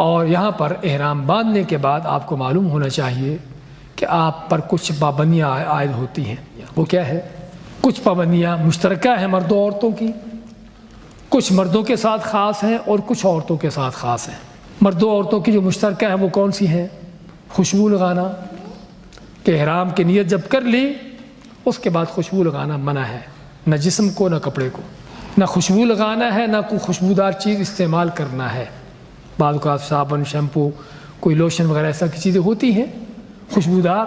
اور یہاں پر احرام باندھنے کے بعد آپ کو معلوم ہونا چاہیے کہ آپ پر کچھ پابندیاں عائد ہوتی ہیں۔ وہ کیا ہے؟ کچھ پابندیاں مشترکہ ہیں مردوں عورتوں کی، کچھ مردوں کے ساتھ خاص ہیں اور کچھ عورتوں کے ساتھ خاص ہیں۔ مردوں عورتوں کی جو مشترکہ ہیں وہ کون سی ہیں؟ خوشبو لگانا، کہ احرام کی نیت جب کر لی اس کے بعد خوشبو لگانا منع ہے، نہ جسم کو نہ کپڑے کو، نہ خوشبو لگانا ہے نہ کوئی خوشبودار چیز استعمال کرنا ہے۔ بعض اوقات صابن، شیمپو، کوئی لوشن وغیرہ ایسا کی چیزیں ہوتی ہیں خوشبودار،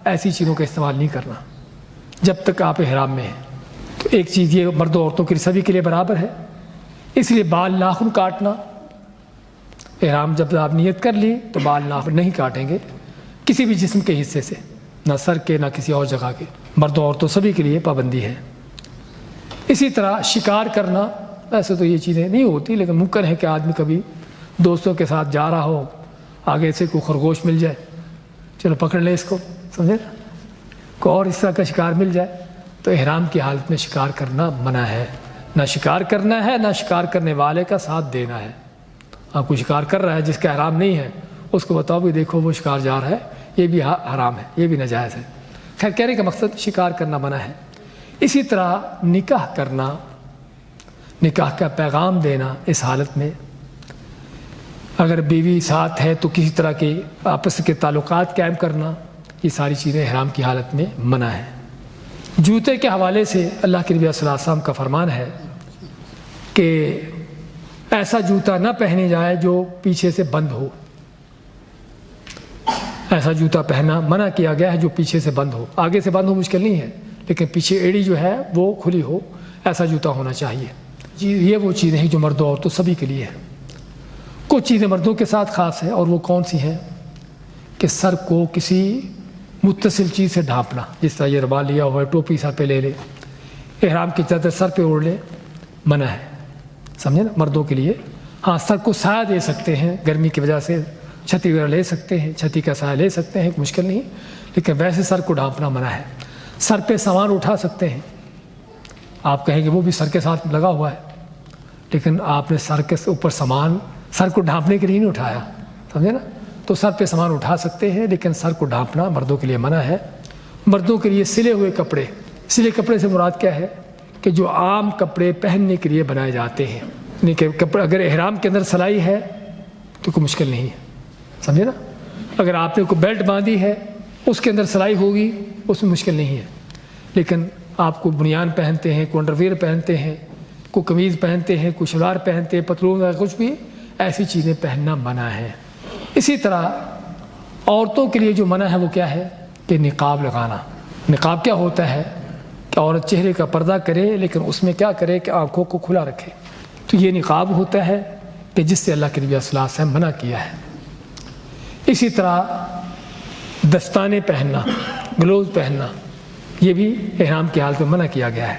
ایسی چیزوں کا استعمال نہیں کرنا جب تک آپ احرام میں ہیں۔ تو ایک چیز یہ مردوں عورتوں کے سبھی کے لیے برابر ہے، اس لیے بال ناخن کاٹنا، احرام جب آپ نیت کر لی تو بال ناخن نہیں کاٹیں گے کسی بھی جسم کے حصے سے، نہ سر کے نہ کسی اور جگہ کے، مردوں عورتوں سبھی کے لیے پابندی ہے۔ اسی طرح شکار کرنا، ایسے تو یہ چیزیں نہیں ہوتی لیکن ممکن ہے کہ آدمی کبھی دوستوں کے ساتھ جا رہا ہو، آگے سے کوئی خرگوش مل جائے، چلو پکڑ لے اس کو، سمجھے نا، کوئی اور اس طرح کا شکار مل جائے تو احرام کی حالت میں شکار کرنا منع ہے، نہ شکار کرنا ہے نہ شکار کرنے والے کا ساتھ دینا ہے۔ آپ کوئی شکار کر رہا ہے جس کا احرام نہیں ہے، اس کو بتاؤ بھی دیکھو وہ شکار جا رہا ہے، یہ بھی حرام ہے، یہ بھی ناجائز ہے۔ خیر کہنے کا مقصد شکار کرنا منع ہے۔ اسی طرح نکاح کرنا، نکاح کا پیغام دینا، اس حالت میں اگر بیوی ساتھ ہے تو کسی طرح کے آپس کے تعلقات قائم کرنا، یہ ساری چیزیں احرام کی حالت میں منع ہے۔ جوتے کے حوالے سے اللہ کے نبی صلی اللہ علیہ وسلم کا فرمان ہے کہ ایسا جوتا نہ پہنے جائے جو پیچھے سے بند ہو، ایسا جوتا پہننا منع کیا گیا ہے جو پیچھے سے بند ہو۔ آگے سے بند ہو مشکل نہیں ہے لیکن پیچھے ایڑی جو ہے وہ کھلی ہو، ایسا جوتا ہونا چاہیے۔ یہ وہ چیزیں ہیں جو مردوں عورتوں سبھی کے لیے ہیں۔ کچھ چیزیں مردوں کے ساتھ خاص ہیں، اور وہ کون سی ہیں؟ کہ سر کو کسی متصل چیز سے ڈھانپنا، جس طرح یہ رومال لیا ہوا ہے، ٹوپی سر پہ لے لے، احرام کی چادر سر پہ اوڑھ لے، منع ہے، سمجھے نا، مردوں کے لیے۔ ہاں سر کو سایہ دے سکتے ہیں، گرمی کی وجہ سے چھتری وغیرہ لے سکتے ہیں، چھتری کا سایہ لے سکتے ہیں، مشکل نہیں، لیکن ویسے سر کو ڈھانپنا منع ہے۔ سر پہ سامان اٹھا سکتے ہیں، آپ کہیں گے وہ بھی سر کے ساتھ لگا ہوا ہے، لیکن آپ نے سر کے اوپر سامان سر کو ڈھانپنے کے لیے نہیں اٹھایا، سمجھے نا، تو سر پہ سامان اٹھا سکتے ہیں لیکن سر کو ڈھانپنا مردوں کے لیے منع ہے۔ مردوں کے لیے سلے ہوئے کپڑے، سلے کپڑے سے مراد کیا ہے؟ کہ جو عام کپڑے پہننے کے لیے بنائے جاتے ہیں، یعنی کہ کپڑے اگر احرام کے اندر سلائی ہے تو کوئی مشکل نہیں ہے، سمجھے نا، اگر آپ نے کوئی بیلٹ باندھی ہے اس کے اندر سلائی ہوگی اس میں مشکل نہیں ہے، لیکن آپ کو بنیان پہنتے ہیں، کوئی انڈر ویئر پہنتے ہیں، کوئی قمیض پہنتے ہیں، کوئی شلوار پہنتے ہیں، پتلون یا کچھ بھی، ایسی چیزیں پہننا منع ہے۔ اسی طرح عورتوں کے لیے جو منع ہے وہ کیا ہے؟ کہ نقاب لگانا۔ نقاب کیا ہوتا ہے؟ کہ عورت چہرے کا پردہ کرے لیکن اس میں کیا کرے کہ آنکھوں کو کھلا رکھے، تو یہ نقاب ہوتا ہے کہ جس سے اللہ کے نبی صلی اللہ علیہ وسلم منع کیا ہے۔ اسی طرح دستانے پہننا، گلوز پہننا، یہ بھی احرام کی حالت میں منع کیا گیا ہے۔